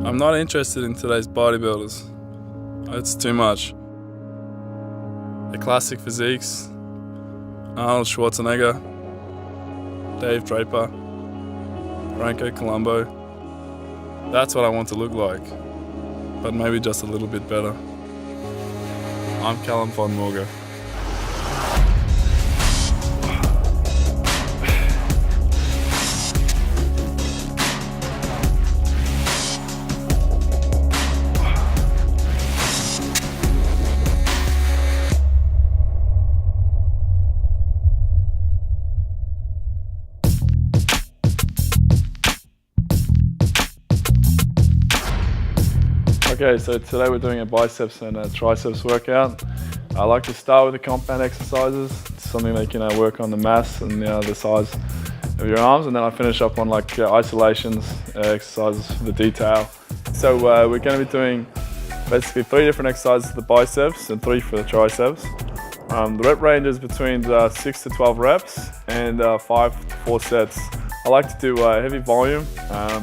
I'm not interested in today's bodybuilders. It's too much. The classic physiques, Arnold Schwarzenegger, Dave Draper, Franco Colombo. That's what I want to look like, but maybe just a little bit better. I'm Callum von Morger. Okay, so today we're doing a biceps and a triceps workout. I like to start with the compound exercises. It's something that you can work on the mass and the size of your arms, and then I finish up on like isolations, exercises for the detail. So we're going to be doing basically 3 different exercises for the biceps and 3 for the triceps. The rep range is between 6 to 12 reps and 5 to 4 sets. I like to do heavy volume,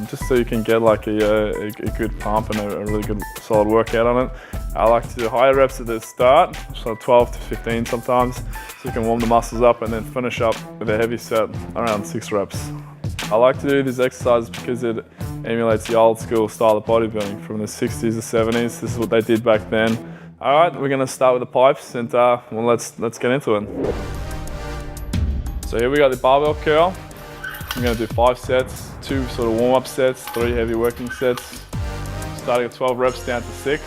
just so you can get like a good pump and a really good solid workout on it. I like to do higher reps at the start, so 12 to 15 sometimes, so you can warm the muscles up and then finish up with a heavy set around 6 reps. I like to do these exercises because it emulates the old school style of bodybuilding from the 60s to 70s. This is what they did back then. All right, we're going to start with the pipes and well, let's get into it. So here we got the barbell curl. I'm going to do 5 sets, 2 sort of warm-up sets, 3 heavy working sets, starting at 12 reps down to 6.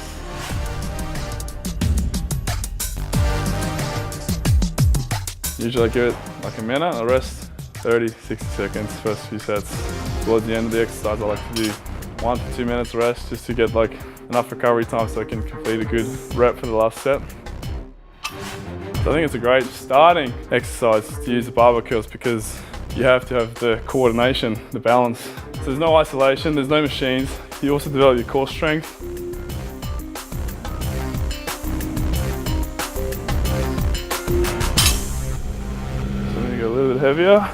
Usually I give it like a minute, I rest 30, 60 seconds, first few sets. Towards the end of the exercise I like to do 1 to 2 minutes rest just to get like enough recovery time so I can complete a good rep for the last set. So I think it's a great starting exercise to use the barbell curls because you have to have the coordination, the balance. So there's no isolation, there's no machines. You also develop your core strength. So I'm gonna go a little bit heavier.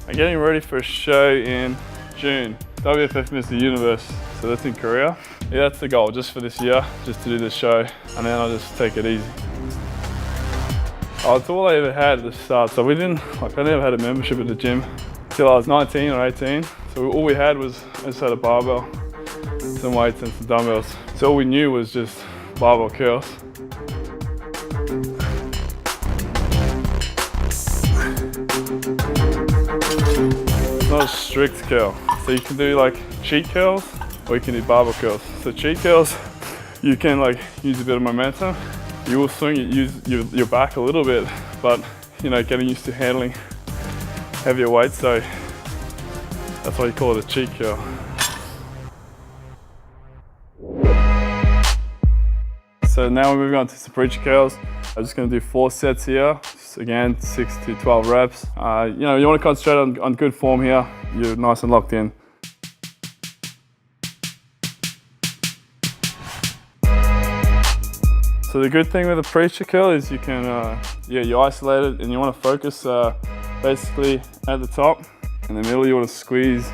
I'm getting ready for a show in June. WFF Mr. Universe, so that's in Korea. Yeah, that's the goal, just for this year, just to do this show, and then I'll just take it easy. Oh, it's all I ever had at the start. So I never had a membership at the gym until I was 19 or 18. So all we had was, I just had a barbell, some weights and some dumbbells. So all we knew was just barbell curls. It's not a strict curl. So you can do like cheat curls or you can do barbell curls. So cheat curls, you can like use a bit of momentum. You will swing it, use your back a little bit, but getting used to handling heavier weights, so that's why you call it a cheat curl. So now we're moving on to some preacher curls. I'm just going to do 4 sets here. Just again, 6 to 12 reps. You want to concentrate on good form here. You're nice and locked in. So the good thing with a preacher curl is you can, you isolate it and you want to focus basically at the top. In the middle you want to squeeze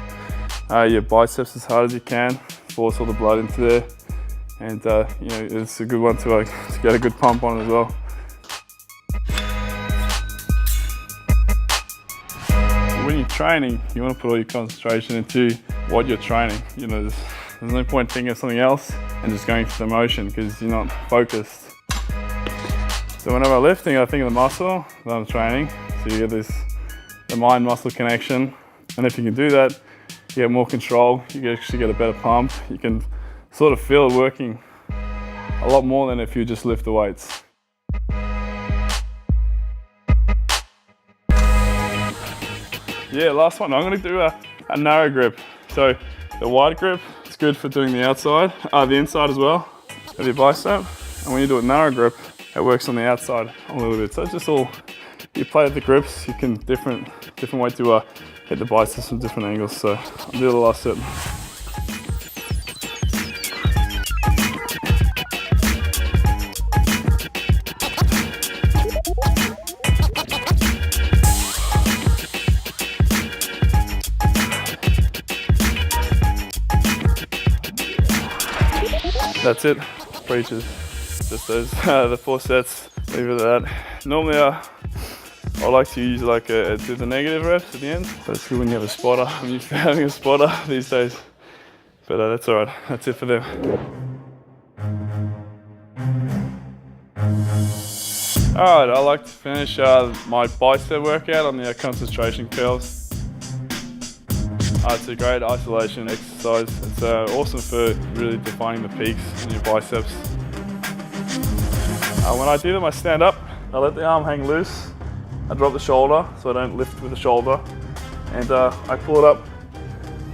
your biceps as hard as you can, force all the blood into there. And it's a good one to get a good pump on as well. When you're training, you want to put all your concentration into what you're training. There's no point thinking of something else and just going through the motion because you're not focused. So whenever I'm lifting, I think of the muscle that I'm training. So you get the mind-muscle connection. And if you can do that, you get more control. You can actually get a better pump. You can sort of feel it working a lot more than if you just lift the weights. Yeah, last one. I'm going to do a narrow grip. So the wide grip is good for doing the outside, the inside as well of your bicep. And when you do a narrow grip, it works on the outside a little bit. So it's just all, you play with the grips, you can different way to hit the biceps from different angles. So I'll do the last set. that's it. Preachers. Just those, the 4 sets. Leave it at that. Normally, I like to use like do the negative reps at the end. So it's good when you have a spotter. I'm used to having a spotter these days. But that's all right. That's it for them. All right, I like to finish my bicep workout on the concentration curls. It's a great isolation exercise. It's awesome for really defining the peaks in your biceps. When I do them, I stand up, I let the arm hang loose, I drop the shoulder so I don't lift with the shoulder, and I pull it up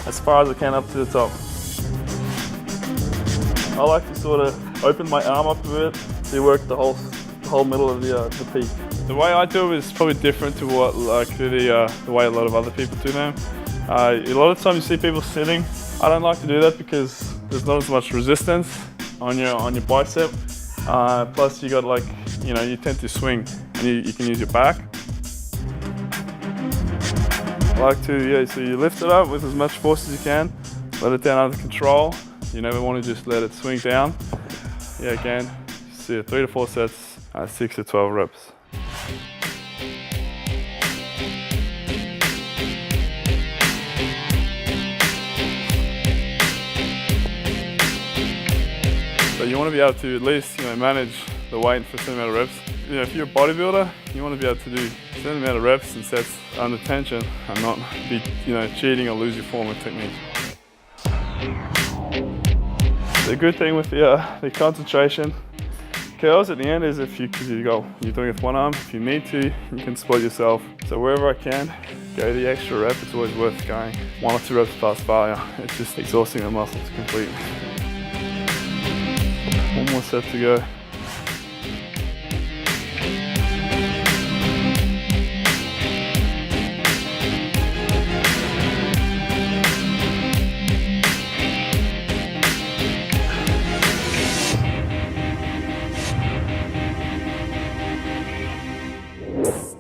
as far as I can up to the top. I like to sort of open my arm up a bit to work the whole middle of the peak. The way I do it is probably different to what the way a lot of other people do them. A lot of times you see people sitting. I don't like to do that because there's not as much resistance on your bicep. Plus you got you tend to swing and you can use your back. I like to, so you lift it up with as much force as you can, let it down under control. You never want to just let it swing down. Again, see 3 to 4 sets, 6 to 12 reps. So you want to be able to at least manage the weight for a certain amount of reps. If you're a bodybuilder, you want to be able to do a certain amount of reps and sets under tension and not be cheating or lose your form or technique. The good thing with the concentration curls at the end is you're doing it with one arm. If you need to, you can split yourself. So wherever I can, go the extra rep. It's always worth going 1 or 2 reps past failure. It's just exhausting the muscles completely. 1 more set to go.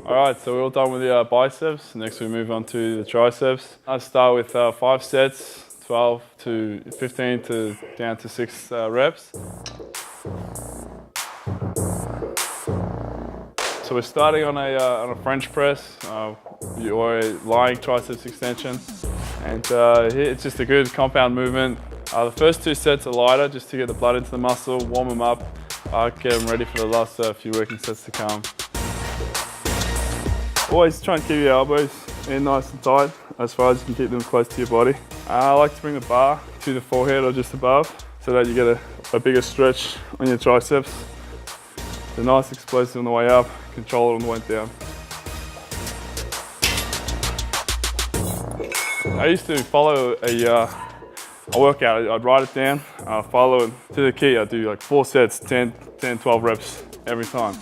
Alright, so we're all done with the biceps. Next we move on to the triceps. I start with 5 sets, 12 to 15 to down to 6 reps. So we're starting on a French press or a lying triceps extension, and it's just a good compound movement. The first 2 sets are lighter just to get the blood into the muscle, warm them up, get them ready for the last few working sets to come. Always try and keep your elbows in nice and tight as far as you can keep them close to your body. I like to bring the bar to the forehead or just above so that you get a bigger stretch on your triceps. The nice explosive on the way up, control it on the way down. I used to follow a workout. I'd write it down, follow it to the key. I'd do like 4 sets, 10, 12 reps every time.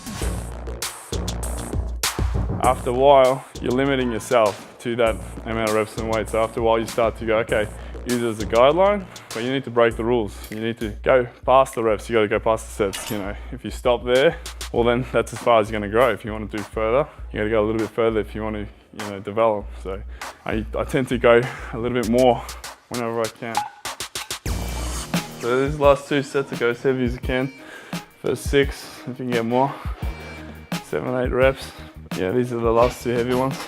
After a while, you're limiting yourself to that amount of reps and weight. So after a while, you start to go, okay, use it as a guideline, but you need to break the rules. You need to go past the reps. You got to go past the sets. If you stop there, well then that's as far as you're going to grow. If you want to do further, you got to go a little bit further if you want to, develop. So I tend to go a little bit more whenever I can. So these last 2 sets, I go as heavy as you can. First 6, if you can get more, 7, 8 reps. Yeah, these are the last 2 heavy ones.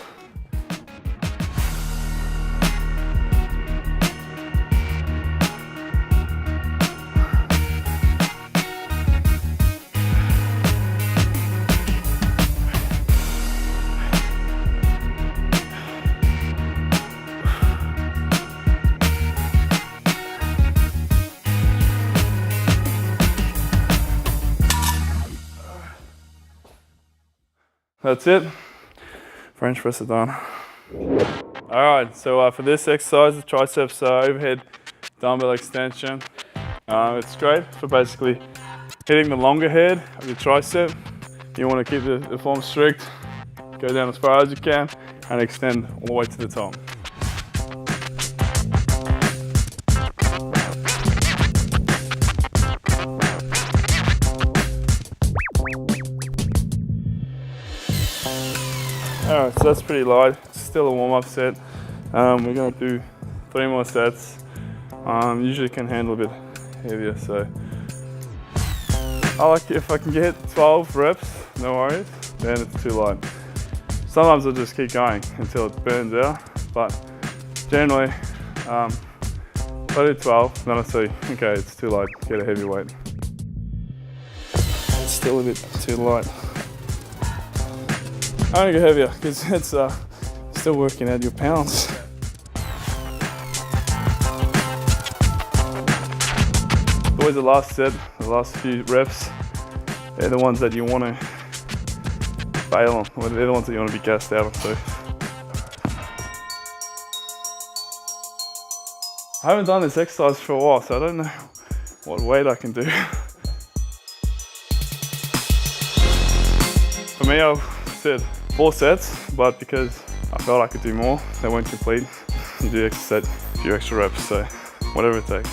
That's it. French press are done. All right, so for this exercise, the triceps overhead dumbbell extension. It's great for basically hitting the longer head of your tricep. You want to keep the form strict, go down as far as you can, and extend all the way to the top. Alright, so that's pretty light. It's still a warm-up set. We're going to do 3 more sets. Usually can handle a bit heavier, so I like if I can get 12 reps, no worries, then it's too light. Sometimes I'll just keep going until it burns out, but generally, if I do 12, then I see, okay, it's too light, get a heavy weight. It's still a bit too light. I only go heavier because it's still working out your pounds. Always the last set, the last few reps, they're the ones that you want to fail on, or they're the ones that you want to be gassed out on too. I haven't done this exercise for a while, so I don't know what weight I can do. For me, I said 4 sets, but because I felt I could do more, they weren't complete. You do extra set, a few extra reps, so whatever it takes.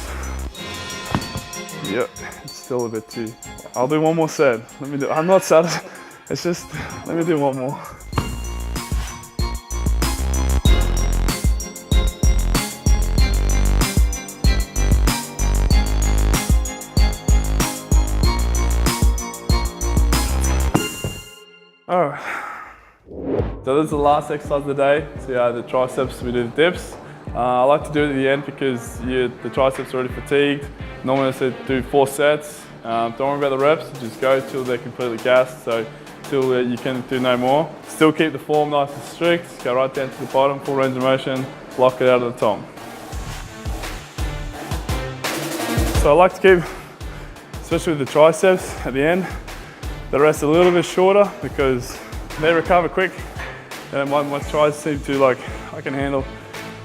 Yep, it's still a bit too. I'll do one more set. I'm not satisfied. It's just, let me do one more. Alright. So this is the last exercise of the day. So yeah, the triceps, we do the dips. I like to do it at the end because the triceps are already fatigued. Normally I say do 4 sets. Don't worry about the reps, just go till they're completely gassed, so till you can do no more. Still keep the form nice and strict, go right down to the bottom, full range of motion, block it out of the top. So I like to keep, especially with the triceps at the end, the rest a little bit shorter because they recover quick. And my tries seem to like, I can handle,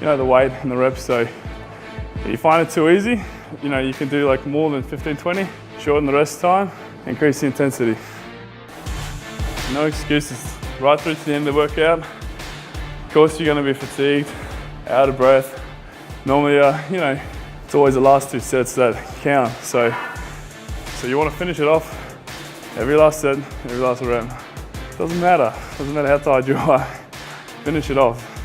the weight and the reps, so if you find it too easy, you can do like more than 15, 20, shorten the rest time, increase the intensity. No excuses, right through to the end of the workout. Of course you're gonna be fatigued, out of breath. Normally, it's always the last 2 sets that count. So you wanna finish it off, every last set, every last rep. Doesn't matter how tired you are, finish it off.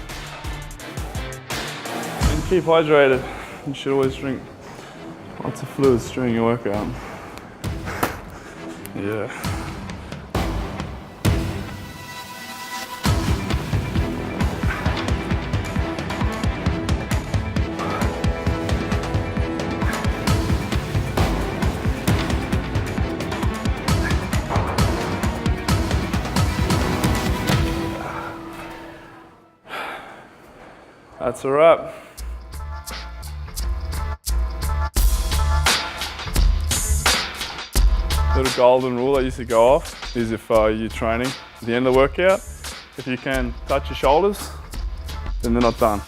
And keep hydrated. You should always drink lots of fluids during your workout. Yeah. That's a wrap. Little golden rule that used to go off is if you're training at the end of the workout, if you can touch your shoulders, then they're not done.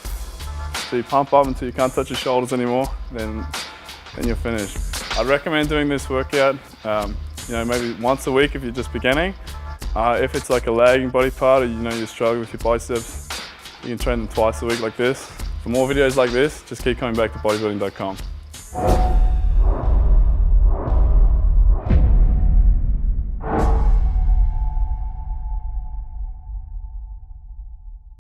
So you pump up until you can't touch your shoulders anymore, then you're finished. I'd recommend doing this workout, maybe once a week if you're just beginning. If it's like a lagging body part or you're struggling with your biceps, you can train them twice a week like this. For more videos like this, just keep coming back to bodybuilding.com.